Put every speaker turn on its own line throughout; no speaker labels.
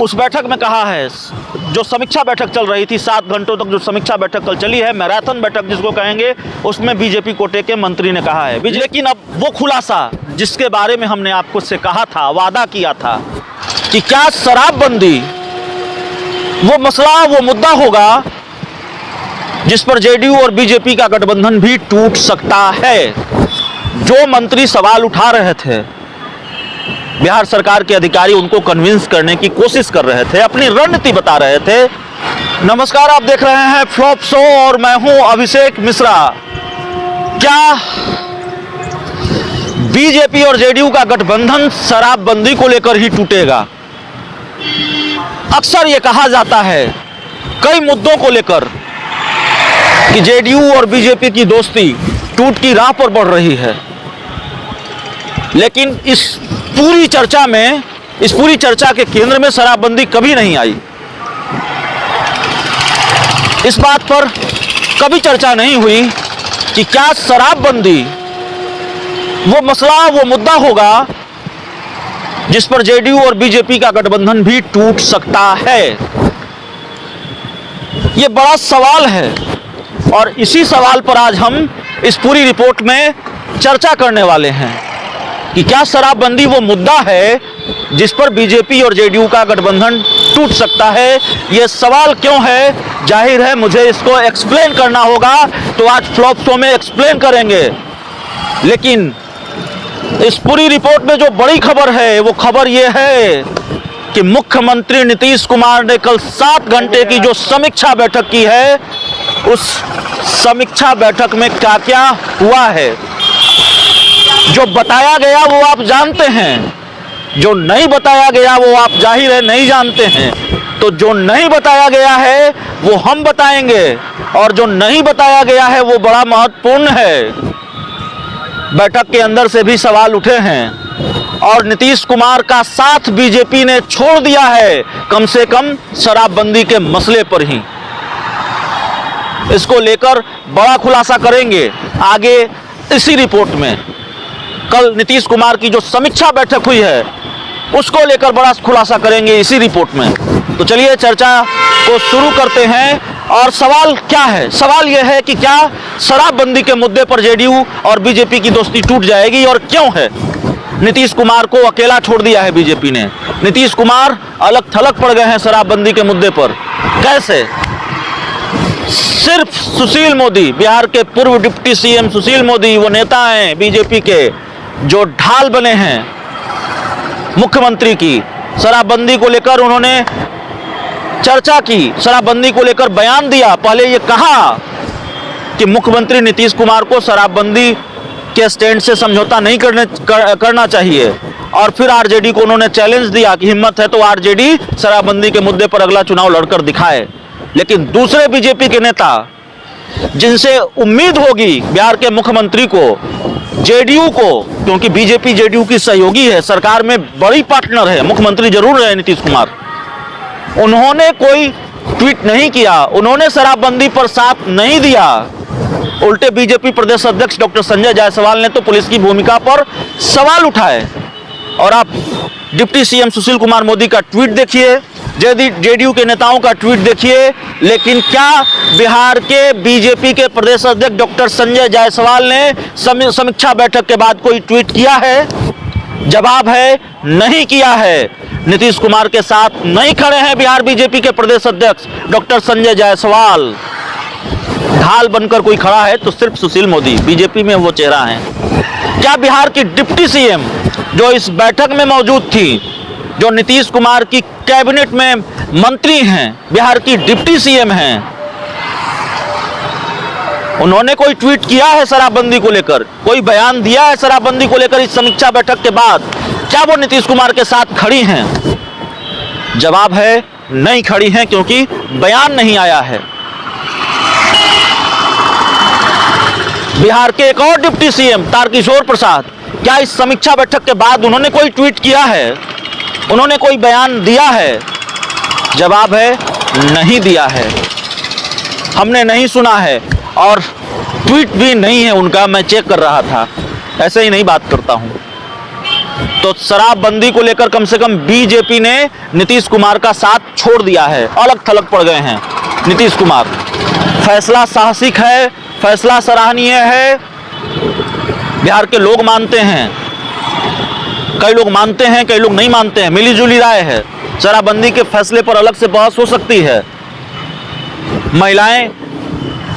उस बैठक में कहा है, जो समीक्षा बैठक चल रही थी 7 घंटों तक, जो समीक्षा बैठक कल चली है, मैराथन बैठक जिसको कहेंगे, उसमें बीजेपी कोटे के मंत्री ने कहा है। लेकिन अब वो खुलासा जिसके बारे में हमने आपको से कहा था, वादा किया था कि क्या शराबबंदी वो मसला, वो मुद्दा होगा जिस पर जेडीयू और बीजेपी का गठबंधन भी टूट सकता है। जो मंत्री सवाल उठा रहे थे, बिहार सरकार के अधिकारी उनको कन्विंस करने की कोशिश कर रहे थे, अपनी रणनीति बता रहे थे। नमस्कार, आप देख रहे हैं फ्लॉप शो और मैं हूं अभिषेक मिश्रा। क्या बीजेपी और जेडीयू का गठबंधन शराबबंदी को लेकर ही टूटेगा? अक्सर यह कहा जाता है कई मुद्दों को लेकर कि जेडीयू और बीजेपी की दोस्ती टूट की राह पर बढ़ रही है, लेकिन इस पूरी चर्चा के केंद्र में शराबबंदी कभी नहीं आई। इस बात पर कभी चर्चा नहीं हुई कि क्या शराबबंदी वो मसला, वो मुद्दा होगा जिस पर जेडीयू और बीजेपी का गठबंधन भी टूट सकता है। ये बड़ा सवाल है और इसी सवाल पर आज हम इस पूरी रिपोर्ट में चर्चा करने वाले हैं कि क्या शराबबंदी वो मुद्दा है जिस पर बीजेपी और जेडीयू का गठबंधन टूट सकता है। ये सवाल क्यों है, जाहिर है मुझे इसको एक्सप्लेन करना होगा, तो आज फ्लॉप शो में एक्सप्लेन करेंगे। लेकिन इस पूरी रिपोर्ट में जो बड़ी खबर है, वो खबर ये है कि मुख्यमंत्री नीतीश कुमार ने कल 7 घंटे की जो समीक्षा बैठक की है, उस समीक्षा बैठक में क्या क्या हुआ है। जो बताया गया वो आप जानते हैं, जो नहीं बताया गया वो आप जाहिर है नहीं जानते हैं। तो जो नहीं बताया गया है वो हम बताएंगे, और जो नहीं बताया गया है वो बड़ा महत्वपूर्ण है। बैठक के अंदर से भी सवाल उठे हैं और नीतीश कुमार का साथ बीजेपी ने छोड़ दिया है, कम से कम शराबबंदी के मसले पर ही। इसको लेकर बड़ा खुलासा करेंगे आगे इसी रिपोर्ट में। कल नीतीश कुमार की जो समीक्षा बैठक हुई है उसको लेकर बड़ा खुलासा करेंगे इसी रिपोर्ट में। तो चलिए चर्चा को शुरू करते हैं। और सवाल क्या है? सवाल यह है कि क्या शराबबंदी के मुद्दे पर जेडीयू और बीजेपी की दोस्ती टूट जाएगी, और क्यों है? नीतीश कुमार को अकेला छोड़ दिया है बीजेपी ने। नीतीश कुमार अलग थलग पड़ गए हैं शराबबंदी के मुद्दे पर। कैसे? सिर्फ सुशील मोदी, बिहार के पूर्व डिप्टी सीएम सुशील मोदी, वो नेता हैं बीजेपी के जो ढाल बने हैं मुख्यमंत्री की। शराबबंदी को लेकर उन्होंने चर्चा की, शराबबंदी को लेकर बयान दिया। पहले ये कहा कि मुख्यमंत्री नीतीश कुमार को शराबबंदी के स्टैंड से समझौता नहीं करना चाहिए, और फिर आरजेडी को उन्होंने चैलेंज दिया कि हिम्मत है तो आरजेडी शराबबंदी के मुद्दे पर अगला चुनाव लड़कर दिखाए। लेकिन दूसरे बीजेपी के नेता जिनसे उम्मीद होगी बिहार के मुख्यमंत्री को, जेडीयू को, क्योंकि बीजेपी जेडीयू की सहयोगी है, सरकार में बड़ी पार्टनर है, मुख्यमंत्री जरूर रहे नीतीश कुमार, उन्होंने कोई ट्वीट नहीं किया, उन्होंने शराबबंदी पर साथ नहीं दिया। उल्टे बीजेपी प्रदेश अध्यक्ष डॉक्टर संजय जायसवाल ने तो पुलिस की भूमिका पर सवाल उठाए। और आप डिप्टी सीएम सुशील कुमार मोदी का ट्वीट देखिए, जेडीयू के नेताओं का ट्वीट देखिए, लेकिन क्या बिहार के बीजेपी के प्रदेश अध्यक्ष डॉक्टर संजय जायसवाल ने समीक्षा बैठक के बाद कोई ट्वीट किया है? जवाब है नहीं किया है। नीतीश कुमार के साथ नहीं खड़े हैं बिहार बीजेपी के प्रदेश अध्यक्ष डॉक्टर संजय जायसवाल। ढाल बनकर कोई खड़ा है तो सिर्फ सुशील मोदी, बीजेपी में वो चेहरा है। क्या बिहार की डिप्टी सीएम जो इस बैठक में मौजूद थी, जो नीतीश कुमार की कैबिनेट में मंत्री हैं, बिहार की डिप्टी सीएम हैं, उन्होंने कोई ट्वीट किया है शराबबंदी को लेकर, कोई बयान दिया है शराबबंदी को लेकर इस समीक्षा बैठक के बाद? क्या वो नीतीश कुमार के साथ खड़ी हैं? जवाब है नहीं खड़ी हैं, क्योंकि बयान नहीं आया है। बिहार के एक और डिप्टी सीएम तारकिशोर प्रसाद, क्या इस समीक्षा बैठक के बाद उन्होंने कोई ट्वीट किया है, उन्होंने कोई बयान दिया है? जवाब है नहीं दिया है, हमने नहीं सुना है, और ट्वीट भी नहीं है उनका। मैं चेक कर रहा था, ऐसे ही नहीं बात करता हूं। तो शराबबंदी को लेकर कम से कम बीजेपी ने नीतीश कुमार का साथ छोड़ दिया है, अलग थलग पड़ गए हैं नीतीश कुमार। फैसला साहसिक है, फैसला सराहनीय है, बिहार के लोग मानते हैं, कई लोग मानते हैं, कई लोग नहीं मानते हैं, मिली जुली राय है। शराबबंदी के फैसले पर अलग से बहस हो सकती है, महिलाएं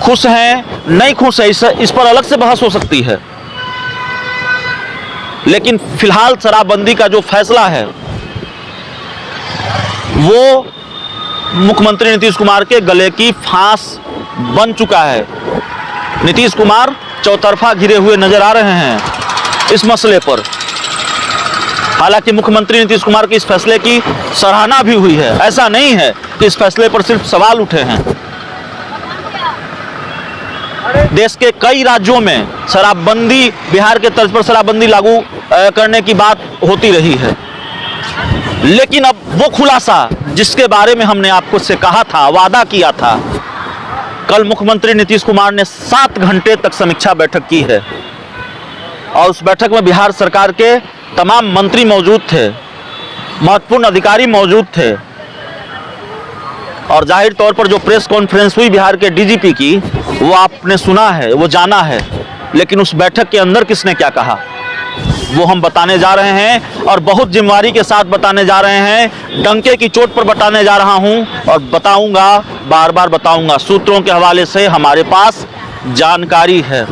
खुश हैं नहीं खुश है इस पर अलग से बहस हो सकती है, लेकिन फिलहाल शराबबंदी का जो फैसला है वो मुख्यमंत्री नीतीश कुमार के गले की फांस बन चुका है। नीतीश कुमार चौतरफा घिरे हुए नजर आ रहे हैं इस मसले पर। हालांकि मुख्यमंत्री नीतीश कुमार के इस फैसले की सराहना भी हुई है, ऐसा नहीं है कि इस फैसले पर सिर्फ सवाल उठे हैं। देश के कई राज्यों में शराबबंदी, बिहार के तर्ज पर शराबबंदी लागू करने की बात होती रही है, लेकिन अब वो खुलासा जिसके बारे में हमने आपको से कहा था, वादा किया था, कल मुख्यमंत्री नीतीश कुमार ने 7 घंटे तक समीक्षा बैठक की है और उस बैठक में बिहार सरकार के तमाम मंत्री मौजूद थे, महत्वपूर्ण अधिकारी मौजूद थे और जाहिर तौर पर जो प्रेस कॉन्फ्रेंस हुई बिहार के डीजीपी की वो आपने सुना है, वो जाना है, लेकिन उस बैठक के अंदर किसने क्या कहा वो हम बताने जा रहे हैं और बहुत जिम्मेदारी के साथ बताने जा रहे हैं। डंके की चोट पर बताने जा रहा हूं और बताऊंगा, बार बार बताऊंगा, सूत्रों के हवाले से हमारे पास जानकारी है।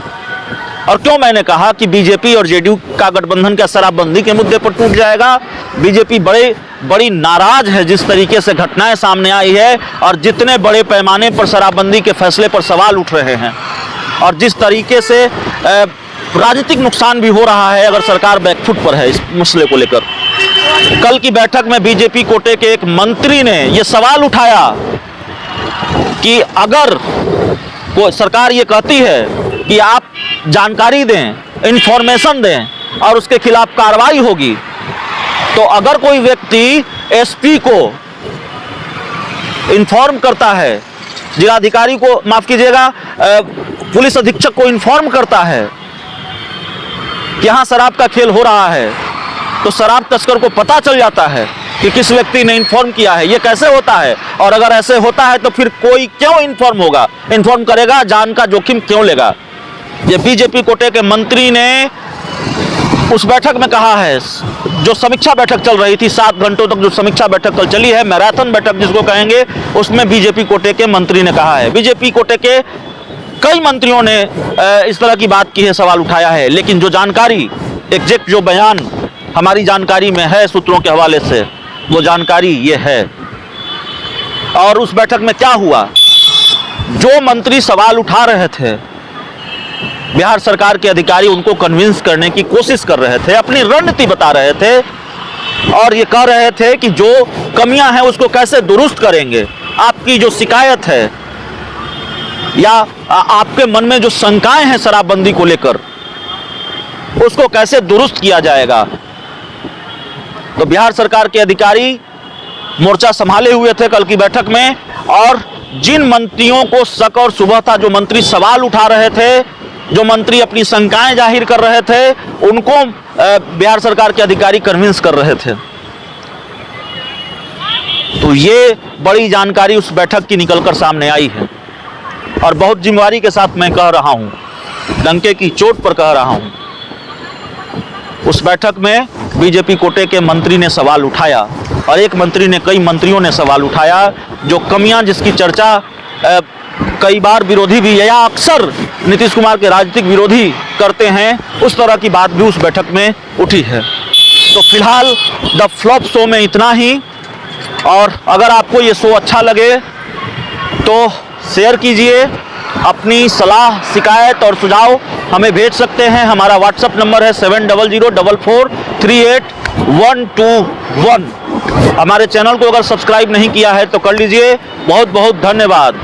और क्यों मैंने कहा कि बीजेपी और जेडीयू का गठबंधन क्या शराबबंदी के मुद्दे पर टूट जाएगा? बीजेपी बड़ी नाराज है जिस तरीके से घटनाएं सामने आई है और जितने बड़े पैमाने पर शराबबंदी के फैसले पर सवाल उठ रहे हैं और जिस तरीके से राजनीतिक नुकसान भी हो रहा है अगर सरकार बैकफुट पर है इस मसले को लेकर। कल की बैठक में बीजेपी कोटे के एक मंत्री ने यह सवाल उठाया कि अगर कोई सरकार ये कहती है कि आप जानकारी दें, इंफॉर्मेशन दें और उसके खिलाफ कार्रवाई होगी, तो अगर कोई व्यक्ति एसपी को इन्फॉर्म करता है, जिलाधिकारी को, माफ कीजिएगा, पुलिस अधीक्षक को इन्फॉर्म करता है कि यहाँ शराब का खेल हो रहा है, तो शराब तस्कर को पता चल जाता है कि किस व्यक्ति ने इन्फॉर्म किया है। ये कैसे होता है? और अगर ऐसे होता है तो फिर कोई क्यों इन्फॉर्म होगा, इन्फॉर्म करेगा, जान का जोखिम क्यों लेगा? ये बीजेपी कोटे के मंत्री ने उस बैठक में कहा है, जो समीक्षा बैठक चल रही थी, 7 घंटों तक जो समीक्षा बैठक कल चली है, मैराथन बैठक जिसको कहेंगे, उसमें बीजेपी कोटे के मंत्री ने कहा है। बीजेपी कोटे के कई मंत्रियों ने इस तरह की बात की है, सवाल उठाया है, लेकिन जो जानकारी, एग्जैक्ट जो बयान हमारी जानकारी में है सूत्रों के हवाले से, वो जानकारी ये है। और उस बैठक में क्या हुआ? जो मंत्री सवाल उठा रहे थे, बिहार सरकार के अधिकारी उनको कन्विंस करने की कोशिश कर रहे थे, अपनी रणनीति बता रहे थे और ये कह रहे थे कि जो कमियां हैं उसको कैसे दुरुस्त करेंगे, आपकी जो शिकायत है या आपके मन में जो शंकाएं हैं शराबबंदी को लेकर, उसको कैसे दुरुस्त किया जाएगा। तो बिहार सरकार के अधिकारी मोर्चा संभाले हुए थे कल की बैठक में और जिन मंत्रियों को शक और शुबह था, जो मंत्री सवाल उठा रहे थे, जो मंत्री अपनी शंकाएं जाहिर कर रहे थे, उनको बिहार सरकार के अधिकारी कन्विंस कर रहे थे। तो ये बड़ी जानकारी उस बैठक की निकलकर सामने आई है और बहुत जिम्मेदारी के साथ मैं कह रहा हूं, डंके की चोट पर कह रहा हूं। उस बैठक में बीजेपी कोटे के मंत्री ने सवाल उठाया और एक मंत्री ने, कई मंत्रियों ने सवाल उठाया, जो कमियां जिसकी चर्चा कई बार विरोधी भी या अक्सर नीतीश कुमार के राजनीतिक विरोधी करते हैं, उस तरह की बात भी उस बैठक में उठी है। तो फिलहाल द फ्लॉप शो में इतना ही, और अगर आपको ये शो अच्छा लगे तो शेयर कीजिए, अपनी सलाह, शिकायत और सुझाव हमें भेज सकते हैं। हमारा व्हाट्सएप नंबर है 7044381121। हमारे चैनल को अगर सब्सक्राइब नहीं किया है तो कर लीजिए। बहुत बहुत धन्यवाद।